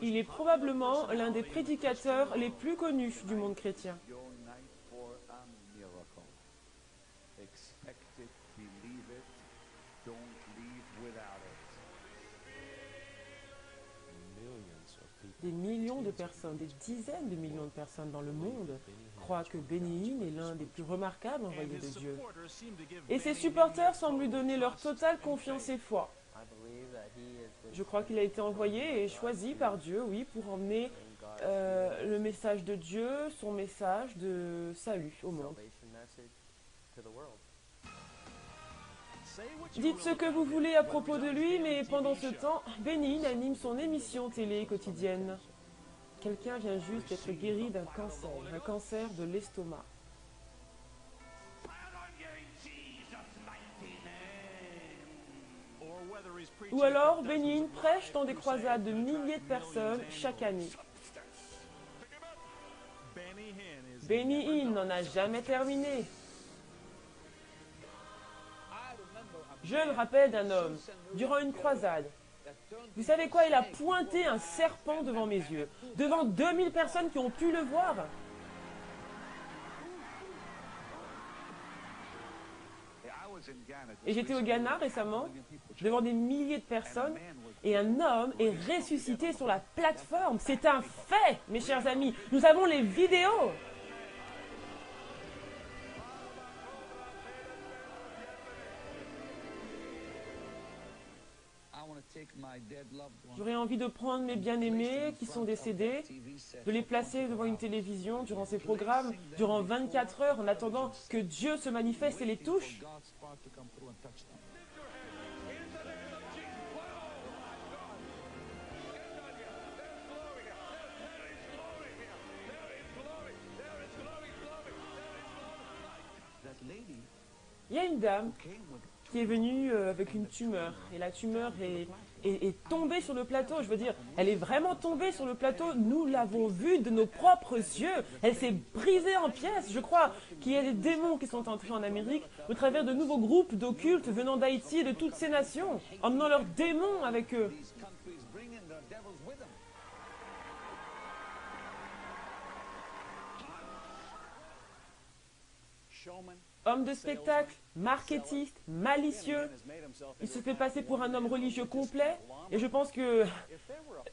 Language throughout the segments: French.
Il est probablement l'un des prédicateurs les plus connus du monde chrétien. Des millions de personnes, des dizaines de millions de personnes dans le monde croient que Benny Hinn est l'un des plus remarquables envoyés de Dieu. Et ses supporters semblent lui donner leur totale confiance et foi. Je crois qu'il a été envoyé et choisi par Dieu, oui, pour emmener le message de Dieu, son message de salut au monde. Dites ce que vous voulez à propos de lui, mais pendant ce temps, Benny Hinn anime son émission télé quotidienne. Quelqu'un vient juste d'être guéri d'un cancer de l'estomac. Ou alors, Benny Hinn prêche dans des croisades de milliers de personnes chaque année. Benny Hinn n'en a jamais terminé. Je me rappelle d'un homme, durant une croisade. Vous savez quoi? Il a pointé un serpent devant mes yeux, devant 2000 personnes qui ont pu le voir. Et j'étais au Ghana récemment, devant des milliers de personnes, et un homme est ressuscité sur la plateforme. C'est un fait, mes chers amis. Nous avons les vidéos. J'aurais envie de prendre mes bien-aimés qui sont décédés, de les placer devant une télévision durant ces programmes, durant 24 heures, en attendant que Dieu se manifeste et les touche. Il y a une dame qui est venue avec une tumeur, et la tumeur est tombée sur le plateau. Je veux dire, elle est vraiment tombée sur le plateau. Nous l'avons vue de nos propres yeux. Elle s'est brisée en pièces. Je crois qu'il y a des démons qui sont entrés en Amérique au travers de nouveaux groupes d'occultes venant d'Haïti et de toutes ces nations, emmenant leurs démons avec eux. Homme de spectacle, marketiste, malicieux. Il se fait passer pour un homme religieux complet. Et je pense que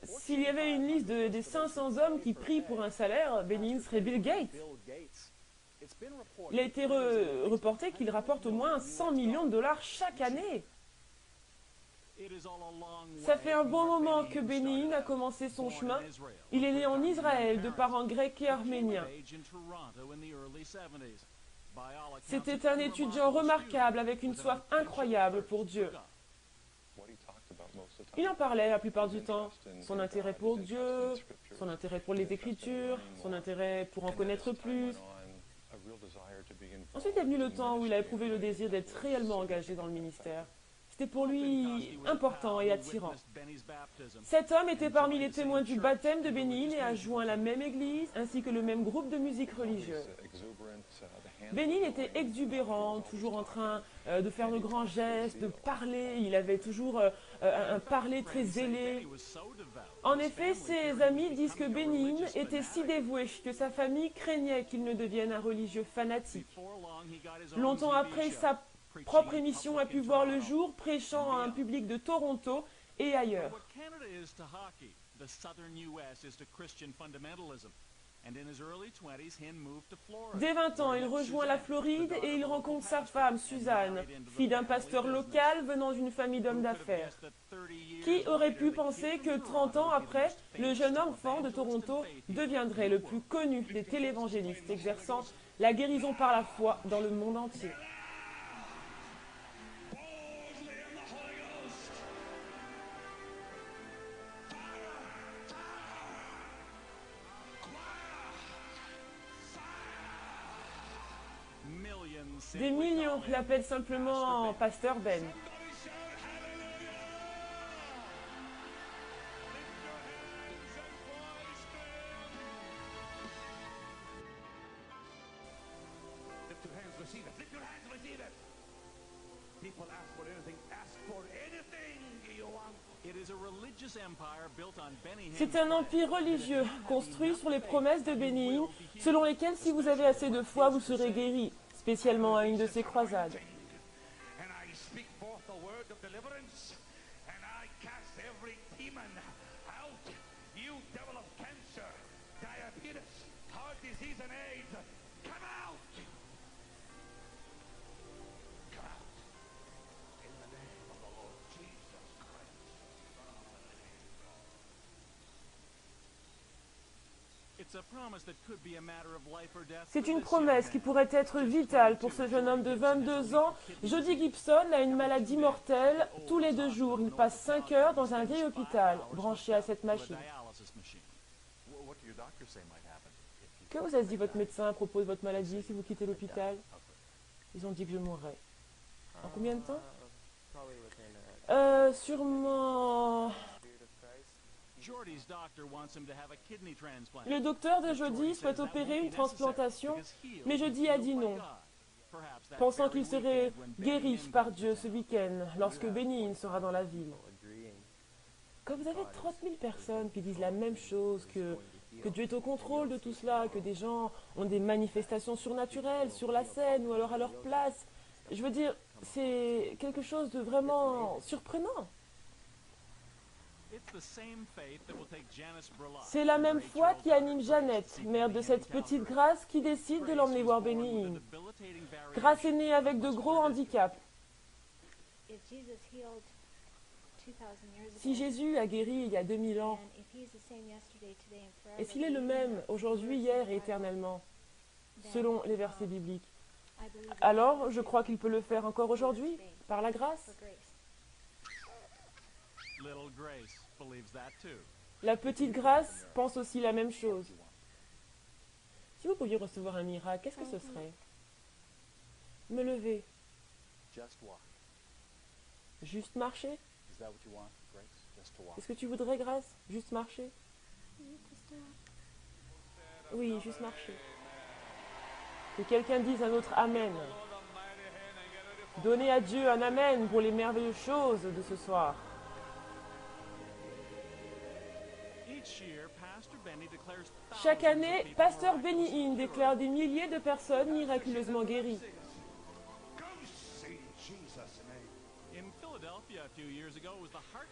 s'il y avait une liste des 500 hommes qui prient pour un salaire, Benny Hinn serait Bill Gates. Il a été reporté qu'il rapporte au moins 100 millions de dollars chaque année. Ça fait un bon moment que Benny Hinn a commencé son chemin. Il est né en Israël de parents grecs et arméniens. C'était un étudiant remarquable avec une soif incroyable pour Dieu. Il en parlait la plupart du temps. Son intérêt pour Dieu, son intérêt pour les Écritures, son intérêt pour en connaître plus. Ensuite est venu le temps où il a éprouvé le désir d'être réellement engagé dans le ministère. C'était pour lui important et attirant. Cet homme était parmi les témoins du baptême de Benny Hinn et a joint la même église ainsi que le même groupe de musique religieuse. Benny Hinn était exubérant, toujours en train de faire de grands gestes, de parler. Il avait toujours un parler très zélé. En effet, ses amis disent que Benny Hinn était si dévoué que sa famille craignait qu'il ne devienne un religieux fanatique. Longtemps après, sa propre émission a pu voir le jour, prêchant à un public de Toronto et ailleurs. Dès 20 ans, il rejoint la Floride et il rencontre sa femme, Suzanne, fille d'un pasteur local venant d'une famille d'hommes d'affaires. Qui aurait pu penser que 30 ans après, le jeune enfant de Toronto deviendrait le plus connu des télévangélistes exerçant la guérison par la foi dans le monde entier? Des millions l'appellent simplement Pasteur Ben. C'est un empire religieux construit sur les promesses de Benny Hinn, selon lesquelles si vous avez assez de foi, vous serez guéri, spécialement à une de ces croisades. C'est une promesse qui pourrait être vitale pour ce jeune homme de 22 ans. Jody Gibson a une maladie mortelle. Tous les 2 jours, il passe 5 heures dans un vieil hôpital, branché à cette machine. Que vous a dit votre médecin à propos de votre maladie si vous quittez l'hôpital? Ils ont dit que je mourrais. En combien de temps? Sûrement... Le docteur de Jody souhaite opérer une transplantation, mais Jody a dit non, pensant qu'il serait guéri par Dieu ce week-end, lorsque Benny Hinn sera dans la ville. Quand vous avez 30 000 personnes qui disent la même chose, que Dieu est au contrôle de tout cela, que des gens ont des manifestations surnaturelles sur la scène ou alors à leur place, je veux dire, c'est quelque chose de vraiment surprenant. C'est la même foi qui anime Janet, mère de cette petite Grace, qui décide de l'emmener voir Benny Hinn. Grace est née avec de gros handicaps. Si Jésus a guéri il y a 2000 ans, et s'il est le même aujourd'hui, hier et éternellement, selon les versets bibliques, alors je crois qu'il peut le faire encore aujourd'hui, par la grâce. La petite Grace pense aussi la même chose. Si vous pouviez recevoir un miracle, qu'est-ce que ce serait? Me lever. Juste marcher? Est-ce que tu voudrais, Grace? Juste marcher? Oui, juste marcher. Que quelqu'un dise un autre Amen. Donnez à Dieu un Amen pour les merveilleuses choses de ce soir. Chaque année, Pasteur Benny Hinn déclare des milliers de personnes miraculeusement guéries.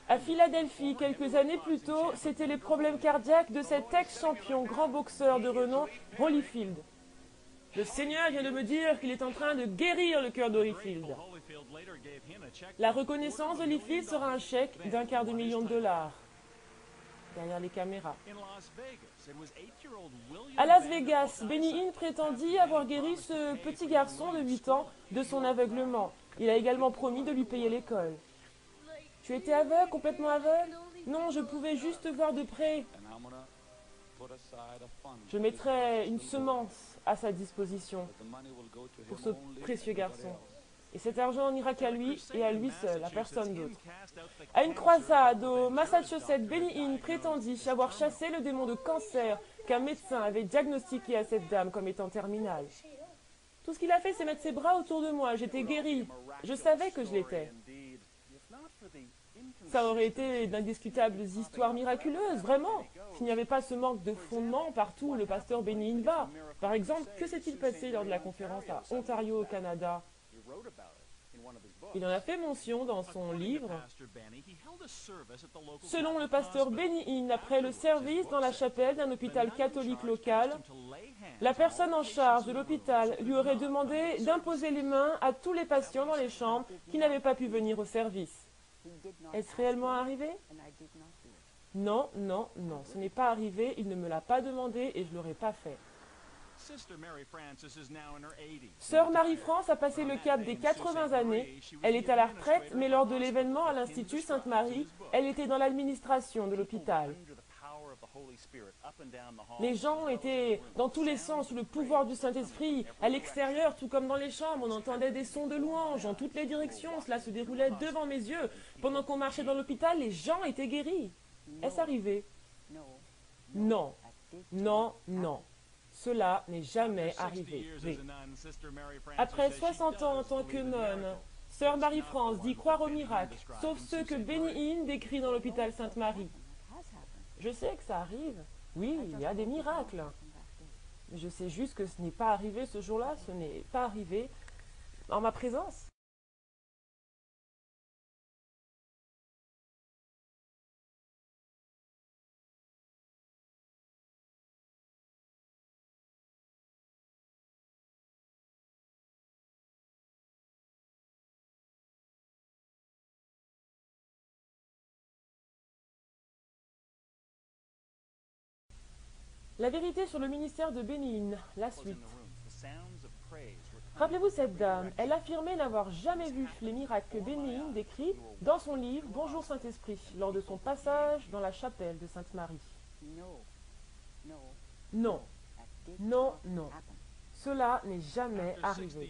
À Philadelphie, quelques années plus tôt, c'étaient les problèmes cardiaques de cet ex-champion grand boxeur de renom, Holyfield. Le Seigneur vient de me dire qu'il est en train de guérir le cœur d'Holyfield. La reconnaissance d'Holyfield sera un chèque d'$250 000. Derrière les caméras. À Las Vegas, Benny Hinn prétendit avoir guéri ce petit garçon de 8 ans de son aveuglement. Il a également promis de lui payer l'école. Tu étais aveugle, complètement aveugle? Non, je pouvais juste voir de près. Je mettrai une semence à sa disposition pour ce précieux garçon. Et cet argent n'ira qu'à lui et à lui seul, à personne d'autre. À une croisade au Massachusetts, Benny Hinn prétendit avoir chassé le démon de cancer qu'un médecin avait diagnostiqué à cette dame comme étant terminale. Tout ce qu'il a fait, c'est mettre ses bras autour de moi. J'étais guérie. Je savais que je l'étais. Ça aurait été d'indiscutables histoires miraculeuses, vraiment. S'il n'y avait pas ce manque de fondement partout où le pasteur Benny Hinn va. Par exemple, que s'est-il passé lors de la conférence à Ontario, au Canada? Il en a fait mention dans son livre. Selon le pasteur Benny Hinn, après le service dans la chapelle d'un hôpital catholique local, la personne en charge de l'hôpital lui aurait demandé d'imposer les mains à tous les patients dans les chambres qui n'avaient pas pu venir au service. Est-ce réellement arrivé? Non, non, non, ce n'est pas arrivé, il ne me l'a pas demandé et je ne l'aurais pas fait. Sœur Marie-France a passé le cap des 80 années. Elle est à la retraite, mais lors de l'événement à l'Institut Sainte-Marie, elle était dans l'administration de l'hôpital. Les gens étaient dans tous les sens sous le pouvoir du Saint-Esprit. À l'extérieur, tout comme dans les chambres, on entendait des sons de louanges en toutes les directions. Cela se déroulait devant mes yeux. Pendant qu'on marchait dans l'hôpital, les gens étaient guéris. Est-ce arrivé? Non, non, non. Cela n'est jamais arrivé. Après 60 ans en tant que nonne, Sœur Marie-France dit croire aux miracles, sauf ceux que Benny Hinn décrit dans l'hôpital Sainte-Marie. Je sais que ça arrive. Oui, il y a des miracles. Mais je sais juste que ce n'est pas arrivé ce jour-là, ce n'est pas arrivé en ma présence. La vérité sur le ministère de Benny Hinn, la suite. Rappelez-vous cette dame, elle affirmait n'avoir jamais vu les miracles que Benny Hinn décrit dans son livre Bonjour Saint-Esprit, lors de son passage dans la chapelle de Sainte-Marie. Non, non, non. Cela n'est jamais arrivé.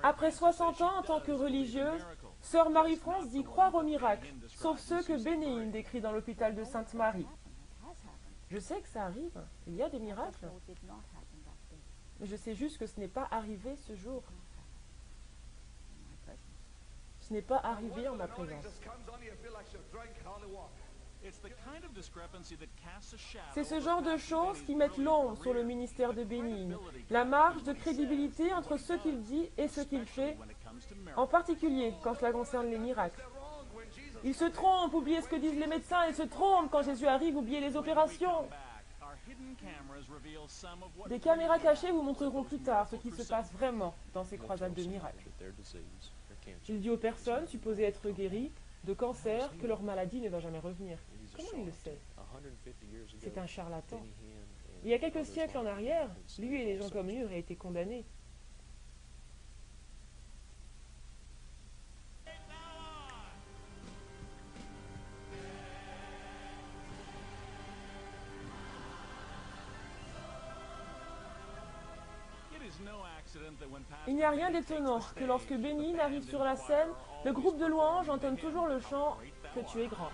Après 60 ans en tant que religieuse, Sœur Marie-France dit croire aux miracles, sauf ceux que Benny Hinn décrit dans l'hôpital de Sainte-Marie. Je sais que ça arrive, il y a des miracles. Mais je sais juste que ce n'est pas arrivé ce jour. Ce n'est pas arrivé en ma présence. C'est ce genre de choses qui mettent l'ombre sur le ministère de Benny Hinn, la marge de crédibilité entre ce qu'il dit et ce qu'il fait, en particulier quand cela concerne les miracles. Il se trompe, oubliez ce que disent les médecins, il se trompe quand Jésus arrive, oubliez les opérations. Des caméras cachées vous montreront plus tard ce qui se passe vraiment dans ces croisades de miracles. Il dit aux personnes supposées être guéries de cancer que leur maladie ne va jamais revenir. Comment il le sait? C'est un charlatan. Il y a quelques siècles en arrière, lui et les gens comme lui auraient été condamnés. Il n'y a rien d'étonnant que lorsque Benny Hinn arrive sur la scène, le groupe de louanges entonne toujours le chant « Que tu es grand ».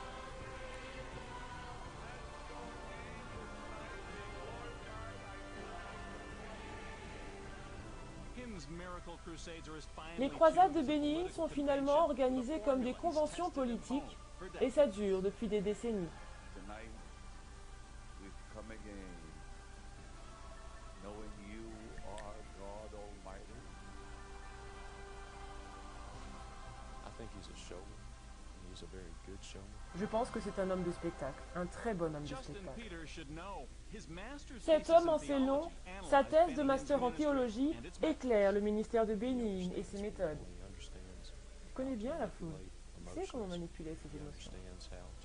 Les croisades de Benny Hinn sont finalement organisées comme des conventions politiques et ça dure depuis des décennies. Je pense que c'est un homme de spectacle, un très bon homme de spectacle. Cet homme en ses longs, sa thèse de master en théologie éclaire le ministère de Benny Hinn et ses méthodes. Il connaît bien la foule, il sait comment manipuler ses émotions,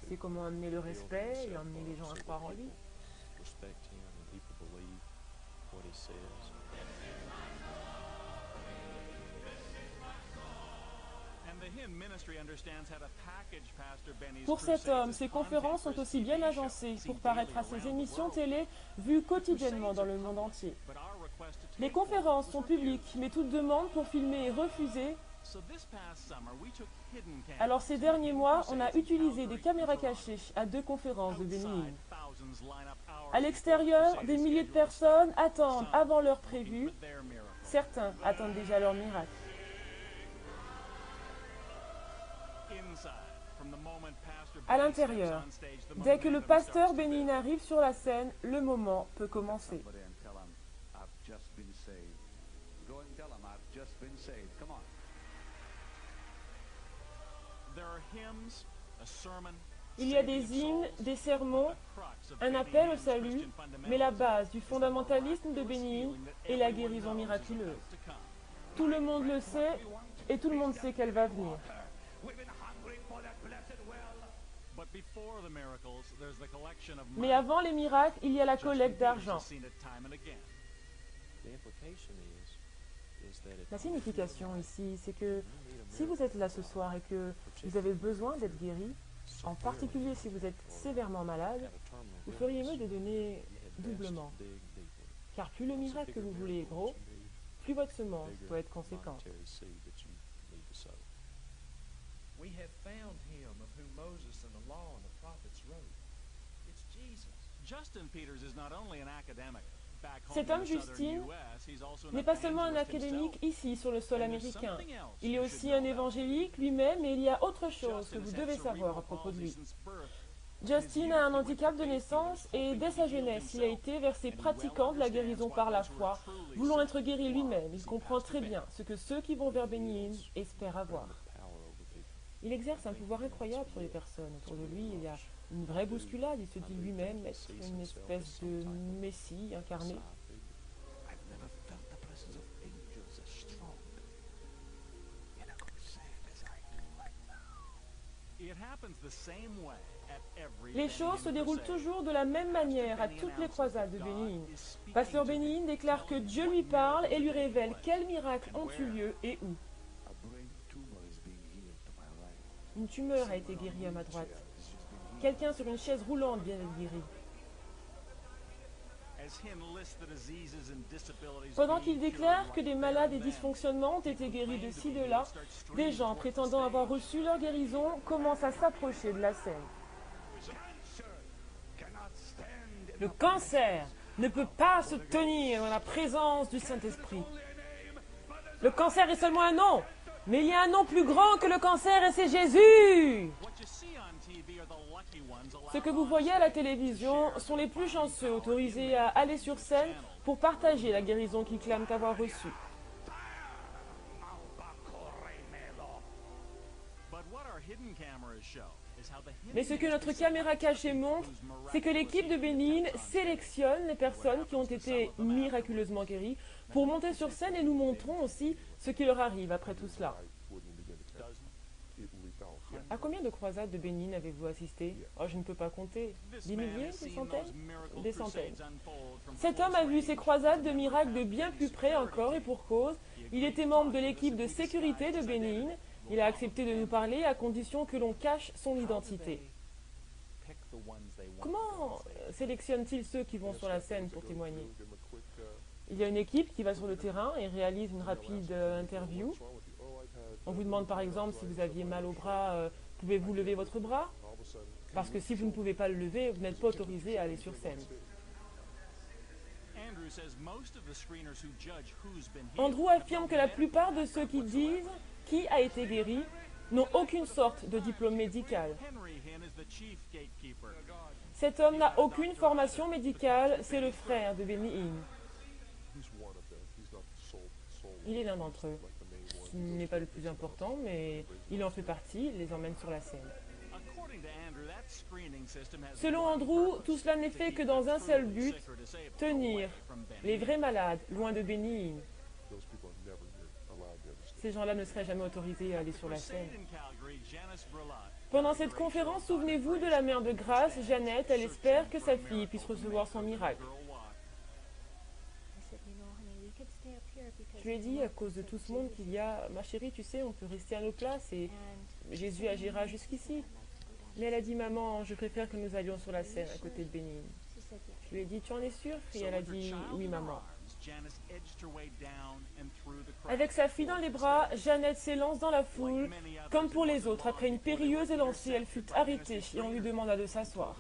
il sait comment amener le respect et emmener les gens à croire en lui. Pour cet homme, ses conférences sont aussi bien agencées pour paraître à ses émissions télé vues quotidiennement dans le monde entier. Les conférences sont publiques, mais toute demande pour filmer est refusée. Alors ces derniers mois, on a utilisé des caméras cachées à 2 conférences de Benny Hinn. À l'extérieur, des milliers de personnes attendent avant l'heure prévue. Certains attendent déjà leur miracle. À l'intérieur, dès que le pasteur Benny Hinn arrive sur la scène, le moment peut commencer. Il y a des hymnes, des sermons, un appel au salut, mais la base du fondamentalisme de Benny Hinn est la guérison miraculeuse. Tout le monde le sait et tout le monde sait qu'elle va venir. Mais avant les miracles, il y a la collecte d'argent. La signification ici, c'est que si vous êtes là ce soir et que vous avez besoin d'être guéri, en particulier si vous êtes sévèrement malade, vous feriez mieux de donner doublement. Car plus le miracle que vous voulez est gros, plus votre semence doit être conséquente. We have found him of whom Moses and the law and the prophets wrote. It's Jesus. Justin Peters is not only an academic, Cet homme, Justin, n'est pas seulement un académique ici, sur le sol américain. Il est aussi un évangélique lui-même et il y a autre chose que vous devez savoir à propos de lui. Justin a un handicap de naissance et dès sa jeunesse, il a été vers ces pratiquants de la guérison par la foi, voulant être guéri lui-même. Il comprend très bien ce que ceux qui vont vers Benny Hinn espèrent avoir. Il exerce un pouvoir incroyable sur les personnes. Autour de lui, il y a une vraie bousculade. Il se dit lui-même être une espèce de messie incarné. Les choses se déroulent toujours de la même manière à toutes les croisades de Benny Hinn. Pasteur Benny Hinn déclare que Dieu lui parle et lui révèle quels miracles ont eu lieu et où. Une tumeur a été guérie à ma droite. Quelqu'un sur une chaise roulante vient d'être guéri. Pendant qu'il déclare que des malades et dysfonctionnements ont été guéris de ci, de là, des gens prétendant avoir reçu leur guérison commencent à s'approcher de la scène. Le cancer ne peut pas se tenir dans la présence du Saint-Esprit. Le cancer est seulement un nom, mais il y a un nom plus grand que le cancer et c'est Jésus. Ce que vous voyez à la télévision sont les plus chanceux autorisés à aller sur scène pour partager la guérison qu'ils clament avoir reçue. Mais ce que notre caméra cachée montre, c'est que l'équipe de Benny Hinn sélectionne les personnes qui ont été miraculeusement guéries pour monter sur scène et nous montrons aussi ce qui leur arrive après tout cela. À combien de croisades de Benny Hinn avez-vous assisté? Oh, je ne peux pas compter. Des milliers, des centaines? Des centaines. Cet homme a vu ces croisades de miracles de bien plus près encore et pour cause. Il était membre de l'équipe de sécurité de Benny Hinn. Il a accepté de nous parler à condition que l'on cache son identité. Comment sélectionne-t-il ceux qui vont sur la scène pour témoigner? Il y a une équipe qui va sur le terrain et réalise une rapide interview. On vous demande par exemple si vous aviez mal au bras, pouvez-vous lever votre bras? Parce que si vous ne pouvez pas le lever, vous n'êtes pas autorisé à aller sur scène. Andrew affirme que la plupart de ceux qui disent qui a été guéri n'ont aucune sorte de diplôme médical. Cet homme n'a aucune formation médicale, c'est le frère de Benny Hinn. Il est l'un d'entre eux. Ce n'est pas le plus important, mais il en fait partie, il les emmène sur la scène. Selon Andrew, tout cela n'est fait que dans un seul but, tenir les vrais malades loin de Benny Hinn. Ces gens-là ne seraient jamais autorisés à aller sur la scène. Pendant cette conférence, souvenez-vous de la mère de grâce, Jeannette, elle espère que sa fille puisse recevoir son miracle. Je lui ai dit, à cause de tout ce monde qu'il y a, ma chérie, tu sais, on peut rester à nos places et Jésus agira jusqu'ici. Mais elle a dit, maman, je préfère que nous allions sur la scène à côté de Benny Hinn. Je lui ai dit, tu en es sûre? Et elle a dit, oui, maman. Avec sa fille dans les bras, Jeannette s'élance dans la foule. Comme pour les autres, après une périlleuse élancée, elle fut arrêtée et on lui demanda de s'asseoir.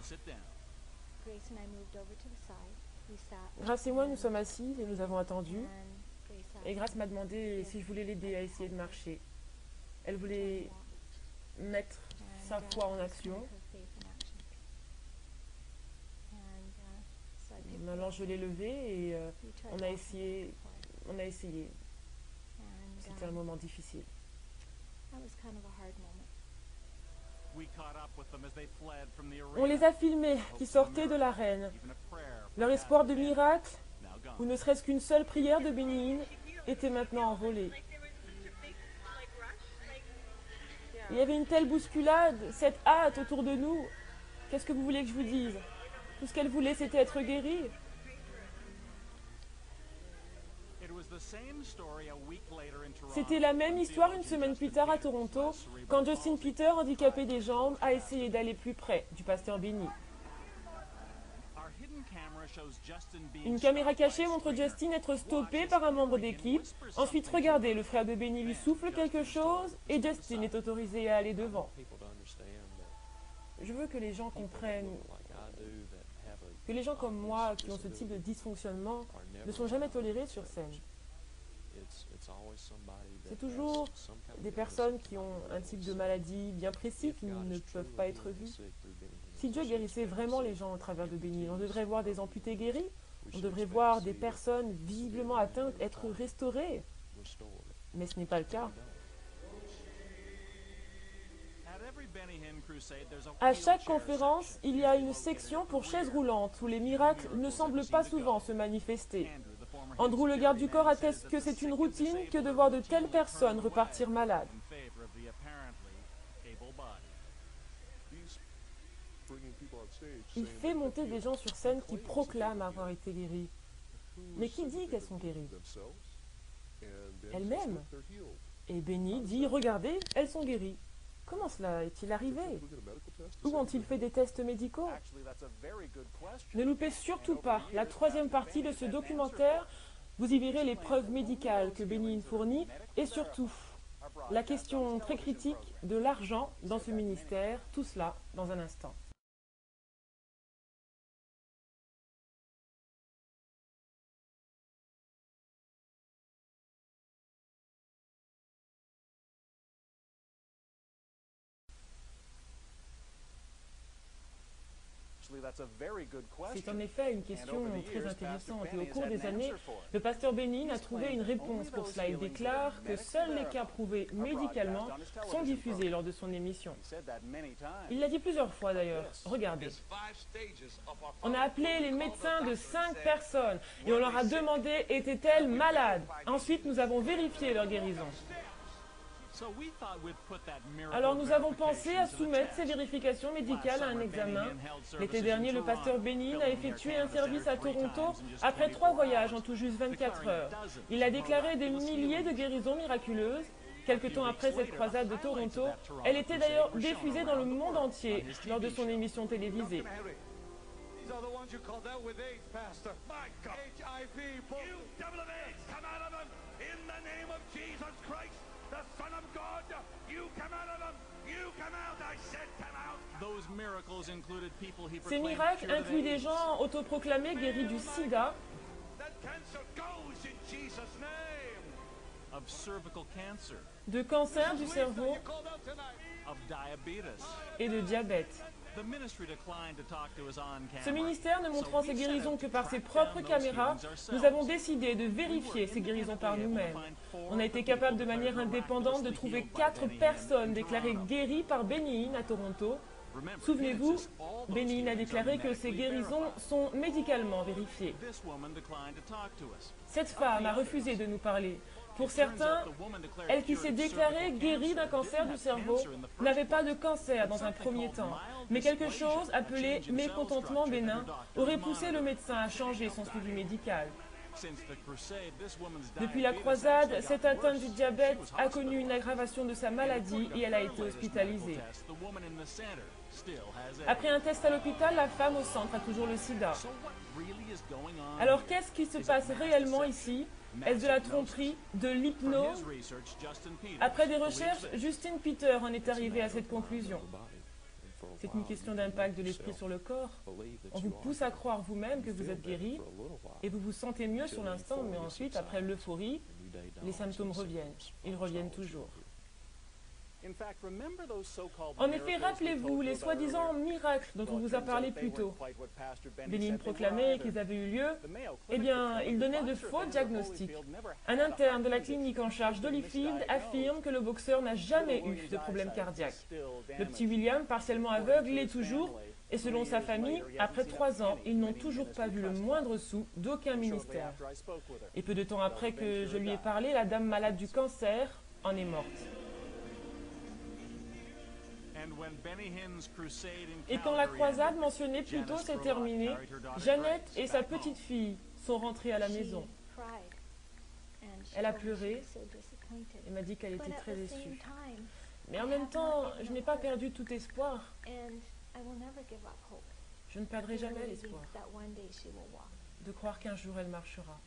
Grace et moi, nous sommes assis et nous avons attendu. Et Grace m'a demandé si je voulais l'aider à essayer de marcher. Elle voulait mettre sa foi en action. Alors je l'ai levé et on a essayé. C'était un moment difficile. On les a filmés qui sortaient de l'arène. Leur espoir de miracle, ou ne serait-ce qu'une seule prière de Benny Hinn, était maintenant envolée. Il y avait une telle bousculade, cette hâte autour de nous. Qu'est-ce que vous voulez que je vous dise? Tout ce qu'elle voulait, c'était être guérie. C'était la même histoire une semaine plus tard à Toronto, quand Justin Peter, handicapé des jambes, a essayé d'aller plus près du pasteur Benny. Une caméra cachée montre Justin être stoppé par un membre d'équipe. Ensuite, regardez, le frère de Benny lui souffle quelque chose et Justin est autorisé à aller devant. Je veux que les gens comprennent que les gens comme moi qui ont ce type de dysfonctionnement ne sont jamais tolérés sur scène. C'est toujours des personnes qui ont un type de maladie bien précis qui ne peuvent pas être vues. Si Dieu guérissait vraiment les gens au travers de Bénil, on devrait voir des amputés guéris, on devrait voir des personnes visiblement atteintes être restaurées. Mais ce n'est pas le cas. À chaque conférence, il y a une section pour chaises roulantes où les miracles ne semblent pas souvent se manifester. Andrew, le garde du corps, atteste que c'est une routine que de voir de telles personnes repartir malades. Il fait monter des gens sur scène qui proclament avoir été guéris. Mais qui dit qu'elles sont guéries? Elles-mêmes. Et Benny dit, regardez, elles sont guéries. Comment cela est-il arrivé? Où ont-ils fait des tests médicaux? Ne loupez surtout pas la troisième partie de ce documentaire. Vous y verrez les preuves médicales que Benny fournit et surtout la question très critique de l'argent dans ce ministère. Tout cela dans un instant. C'est en effet une question très intéressante et au cours des années, le pasteur Benny a trouvé une réponse pour cela. Il déclare que seuls les cas prouvés médicalement sont diffusés lors de son émission. Il l'a dit plusieurs fois d'ailleurs. Regardez. On a appelé les médecins de 5 personnes et on leur a demandé étaient-elles malades. Ensuite, nous avons vérifié leur guérison. Alors nous avons pensé à soumettre ces vérifications médicales à un examen. L'été dernier, le pasteur Benny a effectué un service à Toronto après 3 voyages en tout juste 24 heures. Il a déclaré des milliers de guérisons miraculeuses. Quelque temps après cette croisade de Toronto, elle était d'ailleurs diffusée dans le monde entier lors de son émission télévisée. Ces miracles incluent des gens autoproclamés guéris du sida, de cancer du cerveau et de diabète. Ce ministère ne montrant ses guérisons que par ses propres caméras, nous avons décidé de vérifier ces guérisons par nous-mêmes. On a été capable de manière indépendante de trouver 4 personnes déclarées guéries par Benny à Toronto. Souvenez-vous, Benny a déclaré que ces guérisons sont médicalement vérifiées. Cette femme a refusé de nous parler. Pour certains, elle qui s'est déclarée guérie d'un cancer du cerveau n'avait pas de cancer dans un premier temps, mais quelque chose appelé mécontentement bénin aurait poussé le médecin à changer son suivi médical. Depuis la croisade, cette atteinte du diabète a connu une aggravation de sa maladie et elle a été hospitalisée. Après un test à l'hôpital, la femme au centre a toujours le sida. Alors qu'est-ce qui se passe réellement ici? Est-ce de la tromperie, de l'hypnose? Après des recherches, Justin Peter en est arrivé à cette conclusion. C'est une question d'impact de l'esprit sur le corps. On vous pousse à croire vous-même que vous êtes guéri et vous vous sentez mieux sur l'instant, mais ensuite, après l'euphorie, les symptômes reviennent. Ils reviennent toujours. En effet, rappelez-vous les soi-disant miracles dont on vous a parlé plus tôt. Benny proclamait qu'ils avaient eu lieu. Eh bien, il donnait de faux diagnostics. Un interne de la clinique en charge d'Holyfield affirme que le boxeur n'a jamais eu de problème cardiaque. Le petit William, partiellement aveugle, l'est toujours. Et selon sa famille, après 3 ans, ils n'ont toujours pas vu le moindre sou d'aucun ministère. Et peu de temps après que je lui ai parlé, la dame malade du cancer en est morte. Et quand la croisade mentionnée plus tôt s'est terminée, Jeannette et sa petite fille sont rentrées à la maison. Elle a pleuré et m'a dit qu'elle était très déçue. Mais en même temps, je n'ai pas perdu tout espoir. Je ne perdrai jamais l'espoir de croire qu'un jour elle marchera.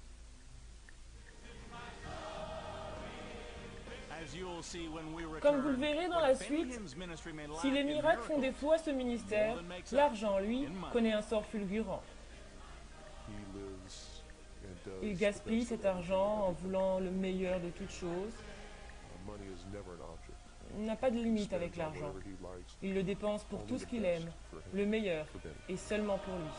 Comme vous le verrez dans la suite, si les miracles font défaut à ce ministère, l'argent, lui, connaît un sort fulgurant. Il gaspille cet argent en voulant le meilleur de toutes choses. Il n'a pas de limite avec l'argent. Il le dépense pour tout ce qu'il aime, le meilleur, et seulement pour lui.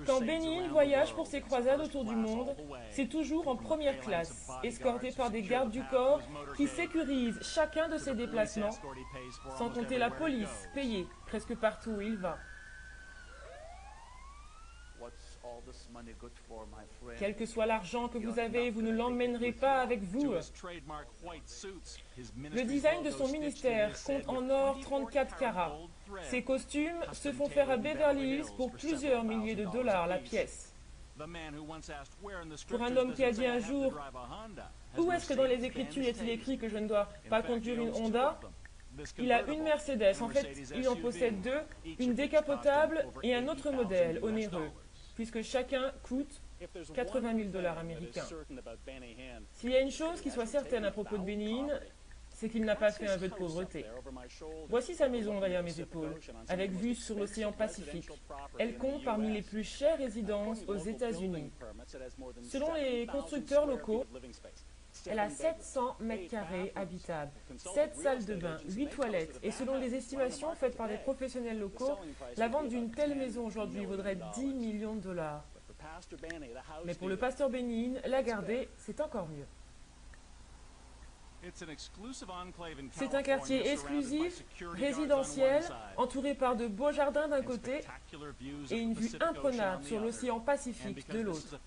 Quand Benny Hinn voyage pour ses croisades autour du monde, c'est toujours en première classe, escorté par des gardes du corps qui sécurisent chacun de ses déplacements, sans compter la police payée presque partout où il va. Quel que soit l'argent que vous avez, vous ne l'emmènerez pas avec vous. Le design de son ministère compte en or 34 carats. Ses costumes se font faire à Beverly Hills pour plusieurs milliers de dollars la pièce. Pour un homme qui a dit un jour « Où est-ce que dans les Écritures est-il écrit que je ne dois pas conduire une Honda ?» Il a une Mercedes, en fait il en possède deux, une décapotable et un autre modèle onéreux, puisque chacun coûte 80 000 dollars américains. S'il y a une chose qui soit certaine à propos de Benny Hinn, c'est qu'il n'a pas fait un vœu de pauvreté. Voici sa maison derrière mes épaules, avec vue sur l'océan Pacifique. Elle compte parmi les plus chères résidences aux États-Unis. Selon les constructeurs locaux, elle a 700 mètres carrés habitables, 7 salles de bain, 8 toilettes, et selon les estimations faites par des professionnels locaux, la vente d'une telle maison aujourd'hui vaudrait 10 millions de dollars. Mais pour le pasteur Benny Hinn, la garder, c'est encore mieux. C'est un quartier exclusif, résidentiel, entouré par de beaux jardins d'un côté et une vue imprenable sur l'océan Pacifique de l'autre.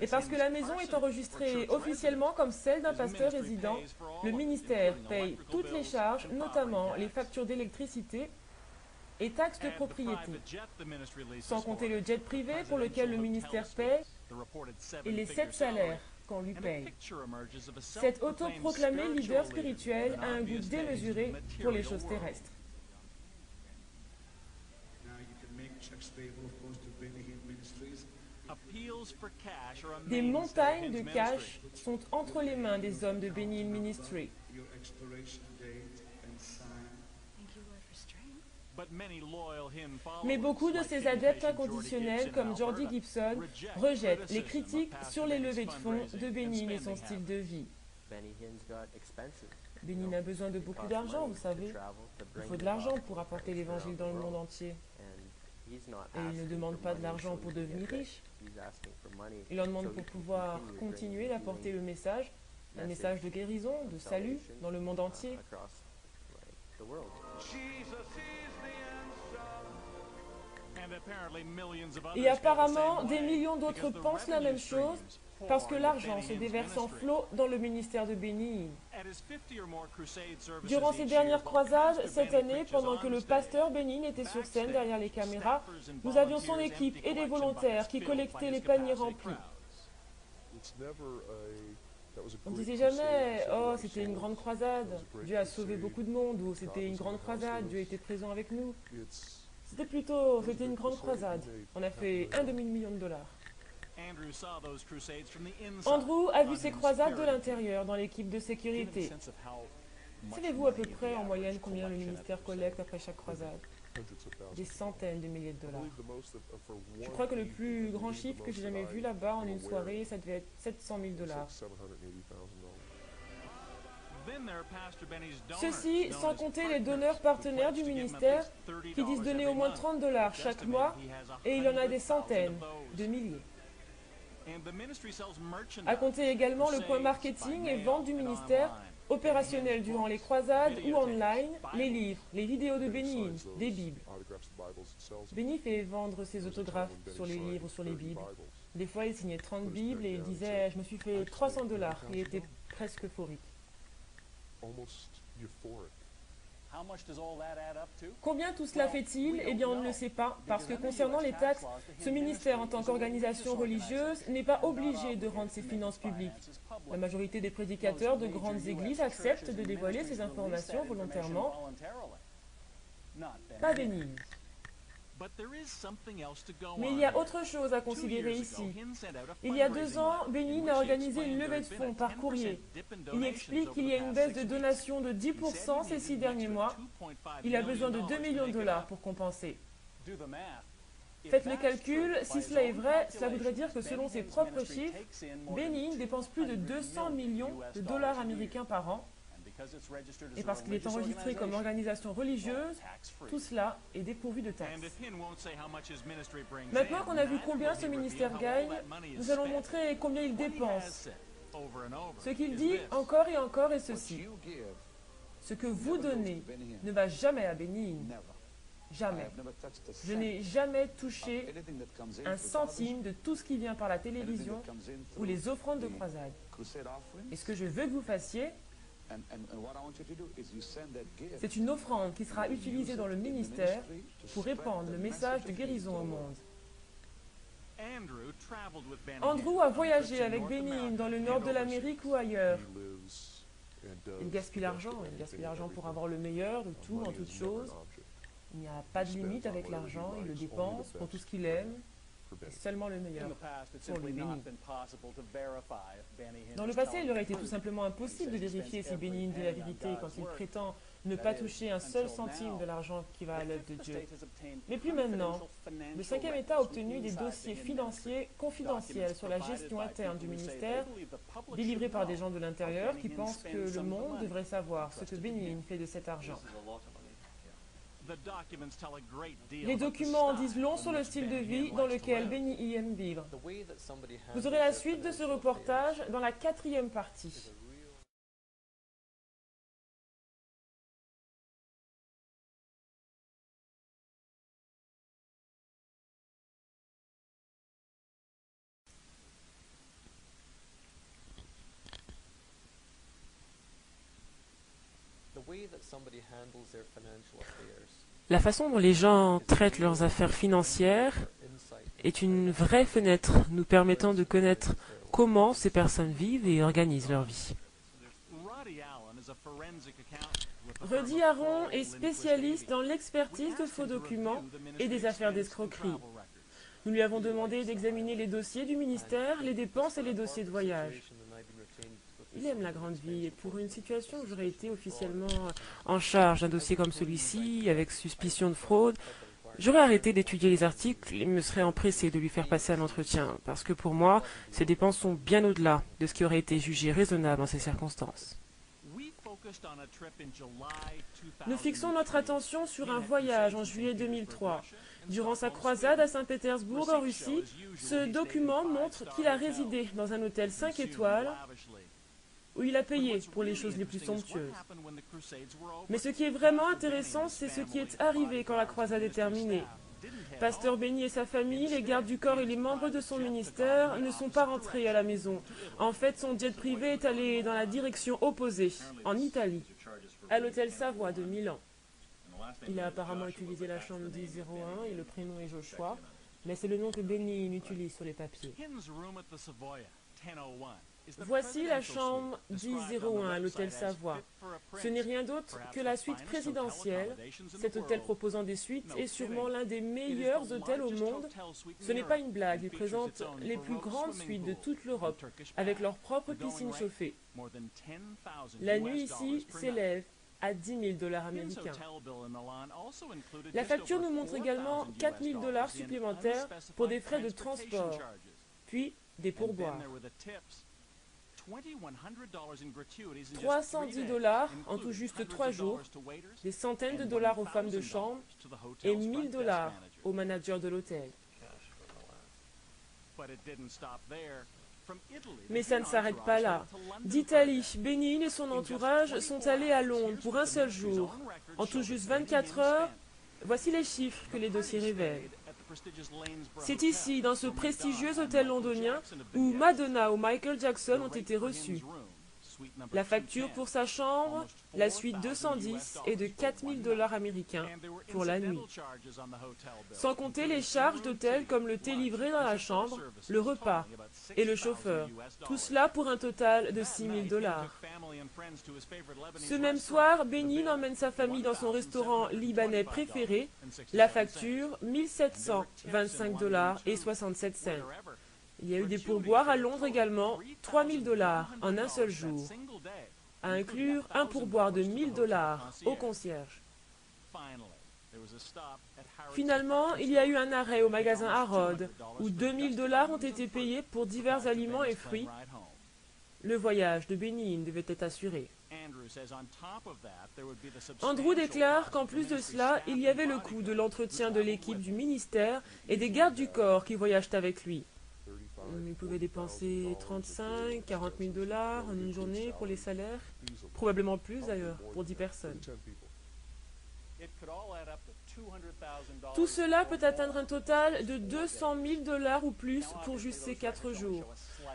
Et parce que la maison est enregistrée officiellement comme celle d'un pasteur résident, le ministère paye toutes les charges, notamment les factures d'électricité et taxes de propriété, sans compter le jet privé pour lequel le ministère paie et les 7 salaires qu'on lui paye. Cet autoproclamé leader spirituel a un goût démesuré pour les choses terrestres. Des montagnes de cash sont entre les mains des hommes de Benny Hinn Ministry. Mais beaucoup de ces adeptes inconditionnels, comme Jordy Gibson, rejettent les critiques sur les levées de fonds de Benny Hinn et son style de vie. Benny Hinn a besoin de beaucoup d'argent, vous savez. Il faut de l'argent pour apporter l'évangile dans le monde entier. Et il ne demande pas de l'argent pour devenir riche. Il en demande pour pouvoir continuer d'apporter le message, un message de guérison, de salut dans le monde entier. Et apparemment, des millions d'autres pensent la même chose parce que l'argent se déverse en flot dans le ministère de Benny Hinn. Durant ses dernières croisades, cette année, pendant que le pasteur Benny Hinn était sur scène derrière les caméras, nous avions son équipe et des volontaires qui collectaient les paniers remplis. On ne disait jamais « Oh, c'était une grande croisade, Dieu a sauvé beaucoup de monde » ou « C'était une grande croisade, Dieu était présent avec nous ». C'était plutôt « C'était une grande croisade, on a fait un demi-million de dollars ». Andrew a vu ces croisades de l'intérieur dans l'équipe de sécurité. Savez-vous à peu près en moyenne combien le ministère collecte après chaque croisade? Des centaines de milliers de dollars. Je crois que le plus grand chiffre que j'ai jamais vu là-bas en une soirée, ça devait être 700 000 dollars. Ceci sans compter les donneurs partenaires du ministère qui disent donner au moins 30 dollars chaque mois et il en a des centaines de milliers. À compter également le point marketing et vente du ministère, opérationnel durant les croisades ou online, les livres, les vidéos de Benny Hinn, des Bibles. Benny fait vendre ses autographes sur les livres ou sur les Bibles. Des fois, il signait 30 Bibles et il disait « Je me suis fait 300 dollars ». Il était presque euphorique. Combien tout cela fait-il? Eh bien, on ne le sait pas, parce que concernant les taxes, ce ministère, en tant qu'organisation religieuse, n'est pas obligé de rendre ses finances publiques. La majorité des prédicateurs de grandes églises acceptent de dévoiler ces informations volontairement. Pas Benny Hinn. Mais il y a autre chose à considérer ici. Il y a 2 ans, Benin a organisé une levée de fonds par courrier. Il explique qu'il y a une baisse de donations de 10% ces 6 derniers mois. Il a besoin de 2 millions de dollars pour compenser. Faites le calcul, si cela est vrai, cela voudrait dire que selon ses propres chiffres, Benin dépense plus de 200 millions de dollars américains par an. Et parce qu'il est enregistré comme organisation religieuse, tout cela est dépourvu de taxes. Maintenant qu'on a vu combien ce ministère gagne, nous allons montrer combien il dépense. Ce qu'il dit encore et encore est ceci. Ce que vous donnez ne va jamais à Bénin. Jamais. Je n'ai jamais touché un centime de tout ce qui vient par la télévision ou les offrandes de croisade. Et ce que je veux que vous fassiez, c'est une offrande qui sera utilisée dans le ministère pour répandre le message de guérison au monde. Andrew a voyagé avec Benin dans le nord de l'Amérique ou ailleurs. Il gaspille l'argent pour avoir le meilleur de tout en toutes choses. Il n'y a pas de limite avec l'argent, il le dépense pour tout ce qu'il aime. Seulement le meilleur pour lui, Benin. Dans le passé, il aurait été tout simplement impossible de vérifier si Benin dit la vérité quand il prétend ne pas toucher un seul centime de l'argent qui va à l'œuvre de Dieu. Mais plus maintenant, le 5e État a obtenu des dossiers financiers confidentiels sur la gestion interne du ministère, délivrés par des gens de l'intérieur qui pensent que le monde devrait savoir ce que Benin fait de cet argent. Les documents en disent long sur le style de vie dans lequel Benny aime vivre. Vous aurez la suite de ce reportage dans la 4e partie. La façon dont les gens traitent leurs affaires financières est une vraie fenêtre nous permettant de connaître comment ces personnes vivent et organisent leur vie. Rudy Aaron est spécialiste dans l'expertise de faux documents et des affaires d'escroquerie. Nous lui avons demandé d'examiner les dossiers du ministère, les dépenses et les dossiers de voyage. Il aime la grande vie et pour une situation où j'aurais été officiellement en charge d'un dossier comme celui-ci, avec suspicion de fraude, j'aurais arrêté d'étudier les articles et me serais empressé de lui faire passer un entretien, parce que pour moi, ces dépenses sont bien au-delà de ce qui aurait été jugé raisonnable en ces circonstances. Nous fixons notre attention sur un voyage en juillet 2003. Durant sa croisade à Saint-Pétersbourg en Russie, ce document montre qu'il a résidé dans un hôtel 5 étoiles où il a payé pour les choses les plus somptueuses. Mais ce qui est vraiment intéressant, c'est ce qui est arrivé quand la croisade est terminée. Pasteur Benny et sa famille, les gardes du corps et les membres de son ministère ne sont pas rentrés à la maison. En fait, son jet privé est allé dans la direction opposée, en Italie, à l'hôtel Savoie de Milan. Il a apparemment utilisé la chambre 1001 et le prénom est Joshua, mais c'est le nom que Benny utilise sur les papiers. Voici la chambre 1001 à l'hôtel Savoie. Ce n'est rien d'autre que la suite présidentielle. Cet hôtel proposant des suites est sûrement l'un des meilleurs hôtels au monde. Ce n'est pas une blague, il présente les plus grandes suites de toute l'Europe, avec leur propre piscine chauffée. La nuit ici s'élève à 10 000 $ américains. La facture nous montre également 4 000 $ supplémentaires pour des frais de transport, puis des pourboires. 310 $ en tout juste 3 jours, des centaines de dollars aux femmes de chambre et 1 000 $ au manager de l'hôtel. Mais ça ne s'arrête pas là. D'Italie, Benny et son entourage sont allés à Londres pour un seul jour. En tout juste 24 heures, voici les chiffres que les dossiers révèlent. C'est ici, dans ce prestigieux hôtel londonien, où Madonna ou Michael Jackson ont été reçus. La facture pour sa chambre, la suite 210, est de 4000 $ américains pour la nuit. Sans compter les charges d'hôtel comme le thé livré dans la chambre, le repas et le chauffeur. Tout cela pour un total de 6000 $. Ce même soir, Benin emmène sa famille dans son restaurant libanais préféré. La facture, 1725 $ et 67 cents. Il y a eu des pourboires à Londres également, 3000 $ en un seul jour, à inclure un pourboire de 1000 $ au concierge. Finalement, il y a eu un arrêt au magasin Harrod, où 2000 $ ont été payés pour divers aliments et fruits. Le voyage de Benin devait être assuré. Andrew déclare qu'en plus de cela, il y avait le coût de l'entretien de l'équipe du ministère et des gardes du corps qui voyagent avec lui. Il pouvait dépenser 35, 40 000 $ en une journée pour les salaires, probablement plus d'ailleurs, pour 10 personnes. Tout cela peut atteindre un total de 200 000 $ ou plus pour juste ces 4 jours.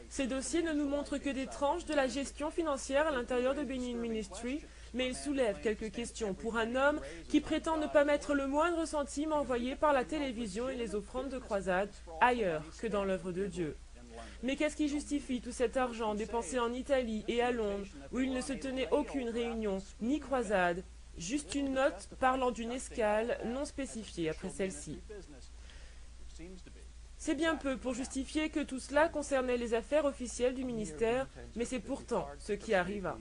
Ces dossiers ne nous montrent que des tranches de la gestion financière à l'intérieur de Benin Ministry, mais ils soulèvent quelques questions pour un homme qui prétend ne pas mettre le moindre centime envoyé par la télévision et les offrandes de croisade ailleurs que dans l'œuvre de Dieu. Mais qu'est-ce qui justifie tout cet argent dépensé en Italie et à Londres, où il ne se tenait aucune réunion ni croisade, juste une note parlant d'une escale non spécifiée après celle-ci? C'est bien peu pour justifier que tout cela concernait les affaires officielles du ministère, mais c'est pourtant ce qui arriva.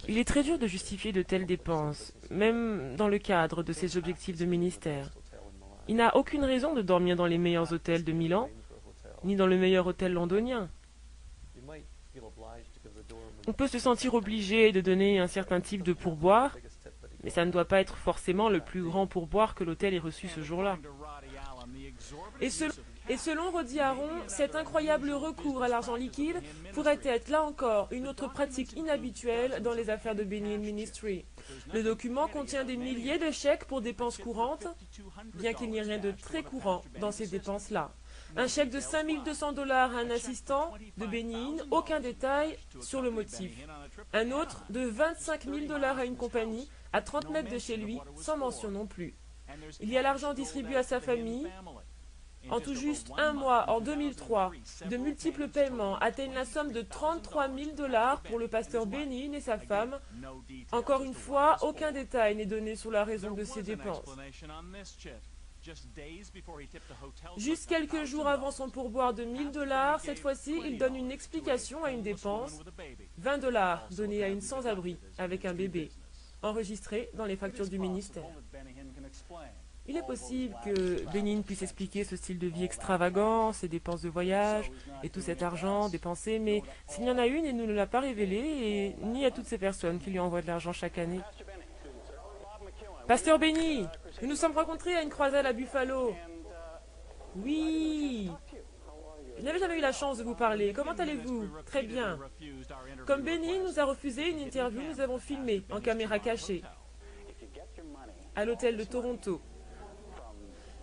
Il est très dur de justifier de telles dépenses, même dans le cadre de ses objectifs de ministère. Il n'a aucune raison de dormir dans les meilleurs hôtels de Milan, ni dans le meilleur hôtel londonien. On peut se sentir obligé de donner un certain type de pourboire, mais ça ne doit pas être forcément le plus grand pourboire que l'hôtel ait reçu ce jour-là. Et selon Roddy Aaron, cet incroyable recours à l'argent liquide pourrait être, là encore, une autre pratique inhabituelle dans les affaires de Benin Ministry. Le document contient des milliers de chèques pour dépenses courantes, bien qu'il n'y ait rien de très courant dans ces dépenses-là. Un chèque de 5200 $ à un assistant de Benin, aucun détail sur le motif. Un autre de 25 000 $ à une compagnie, à 30 mètres de chez lui, sans mention non plus. Il y a l'argent distribué à sa famille. En tout juste un mois, en 2003, de multiples paiements atteignent la somme de 33 000 $ pour le pasteur Benin et sa femme. Encore une fois, aucun détail n'est donné sur la raison de ces dépenses. Juste quelques jours avant son pourboire de 1000 $, cette fois-ci, il donne une explication à une dépense, 20 $ donnés à une sans-abri avec un bébé, enregistré dans les factures du ministère. Il est possible que Benin puisse expliquer ce style de vie extravagant, ses dépenses de voyage et tout cet argent dépensé, mais s'il y en a une, il ne nous l'a pas révélé, et ni à toutes ces personnes qui lui envoient de l'argent chaque année. Pasteur Benny, nous nous sommes rencontrés à une croisade à Buffalo. Oui. Je n'avais jamais eu la chance de vous parler. Comment allez-vous? Très bien. Comme Benny nous a refusé une interview, nous avons filmé en caméra cachée à l'hôtel de Toronto.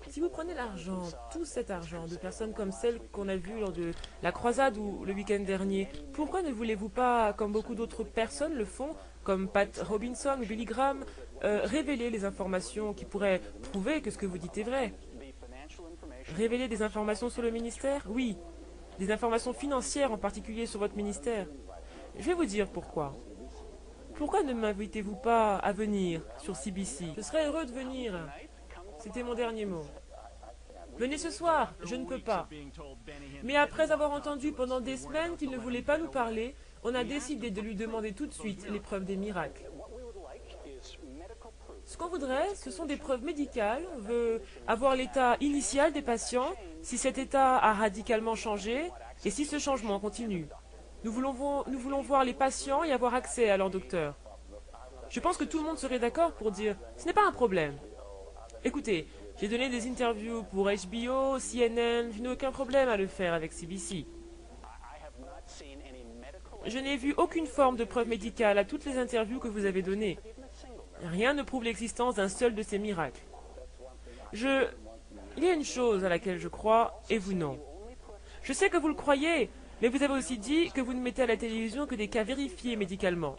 Si vous prenez l'argent, tout cet argent de personnes comme celles qu'on a vues lors de la croisade ou le week-end dernier, pourquoi ne voulez-vous pas, comme beaucoup d'autres personnes le font, comme Pat Robinson ou Billy Graham, révéler les informations qui pourraient prouver que ce que vous dites est vrai? Révéler des informations sur le ministère? Oui, des informations financières en particulier sur votre ministère. Je vais vous dire pourquoi. Pourquoi ne m'invitez-vous pas à venir sur CBC? Je serais heureux de venir. C'était mon dernier mot. Venez ce soir, je ne peux pas. Mais après avoir entendu pendant des semaines qu'il ne voulait pas nous parler, on a décidé de lui demander tout de suite les preuves des miracles. Ce qu'on voudrait, ce sont des preuves médicales. On veut avoir l'état initial des patients, si cet état a radicalement changé, et si ce changement continue. Nous voulons voir les patients et avoir accès à leur docteur. Je pense que tout le monde serait d'accord pour dire « ce n'est pas un problème ». Écoutez, j'ai donné des interviews pour HBO, CNN, je n'ai aucun problème à le faire avec CBC. Je n'ai vu aucune forme de preuve médicale à toutes les interviews que vous avez données. Rien ne prouve l'existence d'un seul de ces miracles. Il y a une chose à laquelle je crois, et vous non. Je sais que vous le croyez, Mais vous avez aussi dit que vous ne mettez à la télévision que des cas vérifiés médicalement.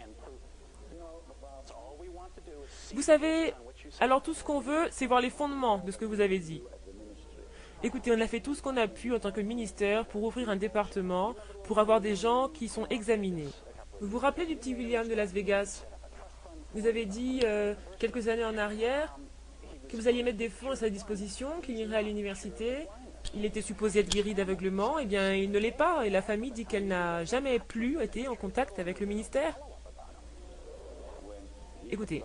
Vous savez, alors tout ce qu'on veut, c'est voir les fondements de ce que vous avez dit. Écoutez, on a fait tout ce qu'on a pu en tant que ministère pour ouvrir un département, pour avoir des gens qui sont examinés. Vous vous rappelez du petit William de Las Vegas? Vous avez dit, quelques années en arrière, que vous alliez mettre des fonds à sa disposition, qu'il irait à l'université. Il était supposé être guéri d'aveuglement, eh bien il ne l'est pas, et la famille dit qu'elle n'a jamais plus été en contact avec le ministère. Écoutez,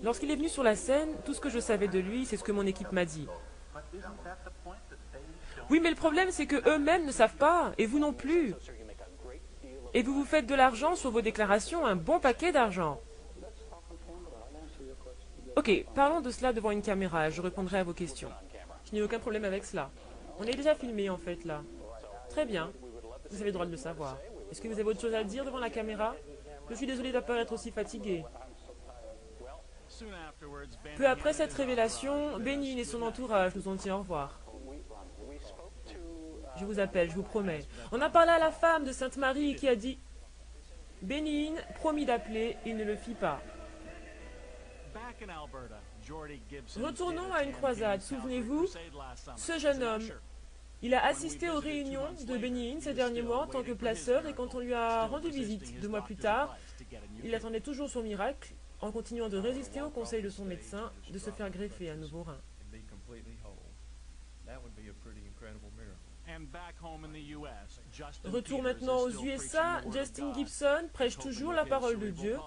lorsqu'il est venu sur la scène, tout ce que je savais de lui, c'est ce que mon équipe m'a dit. Oui, mais le problème, c'est que eux-mêmes ne savent pas, et vous non plus. Et vous vous faites de l'argent sur vos déclarations, un bon paquet d'argent. Ok, parlons de cela devant une caméra, je répondrai à vos questions. Je n'ai aucun problème avec cela. On est déjà filmé en fait là. Très bien, vous avez le droit de le savoir. Est-ce que vous avez autre chose à dire devant la caméra? Je suis désolé d'apparaître aussi fatigué. Peu après cette révélation, Benny et son entourage nous ont dit au revoir. Je vous appelle, je vous promets. On a parlé à la femme de Sainte-Marie qui a dit... Bénin promit d'appeler, il ne le fit pas. Retournons à une croisade, souvenez-vous, ce jeune homme, il a assisté aux réunions de Bénin ces derniers mois en tant que placeur et quand on lui a rendu visite 2 mois plus tard, il attendait toujours son miracle en continuant de résister au conseil de son médecin de se faire greffer un nouveau rein. Retour maintenant aux USA, Justin Gibson prêche toujours la parole de Dieu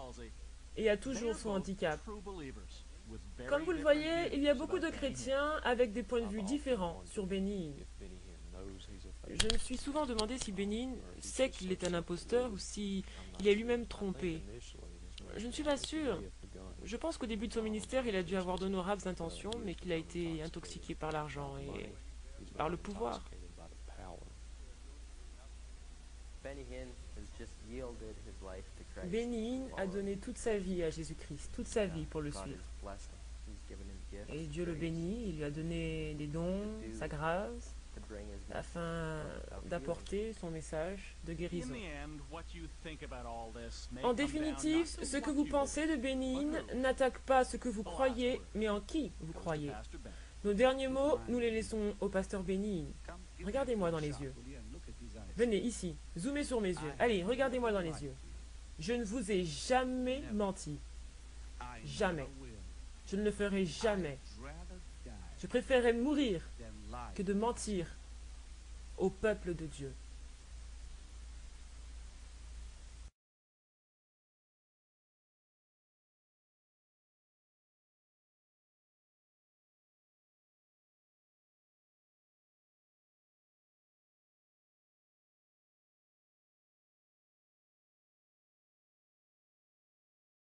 et a toujours son handicap. Comme vous le voyez, il y a beaucoup de chrétiens avec des points de vue différents sur Bénin. Je me suis souvent demandé si Bénin sait qu'il est un imposteur ou si il est lui-même trompé. Je ne suis pas sûr. Je pense qu'au début de son ministère, il a dû avoir d'honorables intentions, mais qu'il a été intoxiqué par l'argent et par le pouvoir. Bénin a donné toute sa vie à Jésus-Christ, toute sa vie pour le suivre. Et Dieu le bénit, il lui a donné des dons, sa grâce, afin d'apporter son message de guérison. En définitive, ce que vous pensez de Bénin n'attaque pas ce que vous croyez, mais en qui vous croyez. Nos derniers mots, nous les laissons au pasteur Bénin. Regardez-moi dans les yeux. Venez ici, zoomez sur mes yeux. Allez, regardez-moi dans les yeux. Je ne vous ai jamais menti. Jamais. Je ne le ferai jamais. Je préférerais mourir que de mentir au peuple de Dieu.